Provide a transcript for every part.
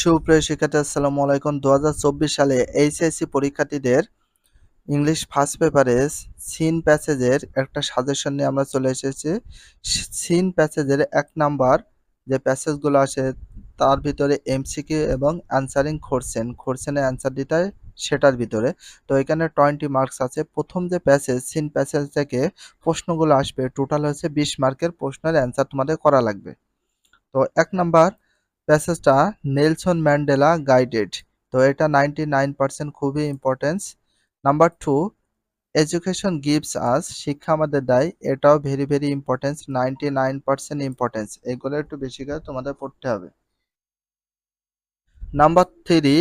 সুপ্রিয় শিক্ষার্থী আসসালামু আলাইকুম। 2024 সালে এইচএসসি পরীক্ষার্থীদের ইংলিশ ফার্স্ট পেপারে সিন প্যাসেজের একটা সাজেশন নিয়ে আমরা চলে এসেছি। সিন প্যাসেজের 1 নাম্বার যে প্যাসেজগুলো আসে তার ভিতরে এমসিকিউ এবং অ্যানসারিং কোশ্চেনের অ্যান্সার দিতে হয় সেটার ভিতরে। তো এখানে 20 মার্কস আছে। প্রথম যে প্যাসেজ সিন প্যাসেজ থেকে প্রশ্নগুলো আসবে টোটাল হচ্ছে 20 মার্কের প্রশ্নের অ্যান্সার তোমাদের করা লাগবে। তো 1 নাম্বার প্যাসেজটা নেলসন ম্যান্ডেলা গাইডেড। তো এটা 99% খুবই importance. Number 2 education gives us, শিক্ষা আমাদের দেয়। এটাও ভেরি ইম্পর্টেন্স, 99% ইম্পর্টেন্স। এগুলো একটু বেশি করে তোমাদের পড়তে হবে। Number 3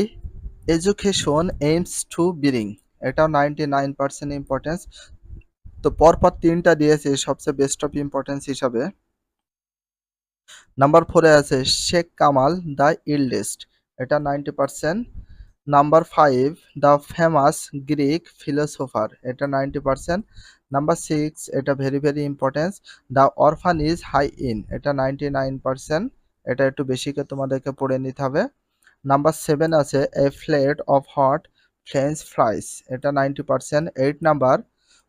education aims to bring, এটাও 99% ইম্পর্টেন্স। তো পরপর তিনটা দিয়েছে সবচেয়ে বেস্ট অফ ইম্পর্টেন্স হিসাবে। নাম্বার 4 এ আছে শেখ কামাল দ্য ইল্ডেস্ট, এটা 90%। Number 5 the famous Greek philosopher, এটা 90%। নাম্বার 6 এটা very importance, the orphan is high in, এটা 99%। এটা একটু বেশি করে তোমাদেরকে পড়ে নিতে হবে। নাম্বার 7 আছে a plate of hot French fries, এটা 90%। 8 number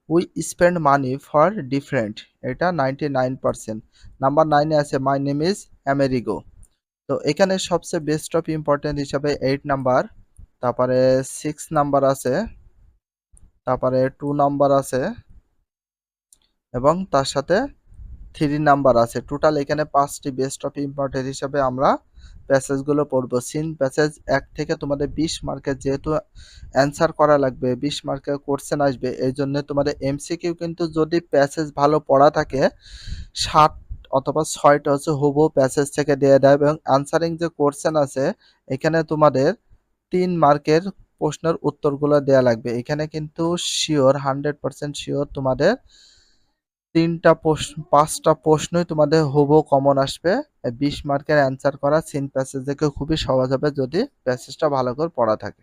we spend money for different, এটা 99%। নাম্বার 9 এ আছে মাই নেম ইজ আমেরিগো। তো এখানে সবচেয়ে বেস্ট অফ ইম্পর্টেন্ট হিসাবে 8 নাম্বার, তারপরে 6 নাম্বার আছে, তারপরে 2 নাম্বার আছে এবং তার সাথে 3 নাম্বার আছে। টোটাল এখানে 5টি বেস্ট অফ ইম্পর্টেন্ট হিসাবে আমরা প্যাসেজগুলো পড়বো। সিন প্যাসেজ 1 থেকে তোমাদের 20 মার্কের যেহেতু অ্যান্সার করা লাগবে, 20 মার্কের কোশ্চেন আসবে, এই জন্য তোমাদের এমসিকিউ কিন্তু যদি প্যাসেজ ভালো পড়া থাকে 7 অথবা 6টা হচ্ছে হুবহু প্যাসেজ থেকে দিয়ে দেয় এবং আনসারিং যে কোশ্চেন আছে এখানে তোমাদের 3 মার্কের প্রশ্নের উত্তরগুলো দেয়া লাগবে। এখানে কিন্তু শিওর 100% শিওর তোমাদের 5টা প্রশ্নই তোমাদের হুবহু কমন আসবে। 20 মার্কের অ্যান্সার করা সিন প্যাসেজ থেকে খুবই সহজ হবে যদি প্যাসেজটা ভালো করে পড়া থাকে।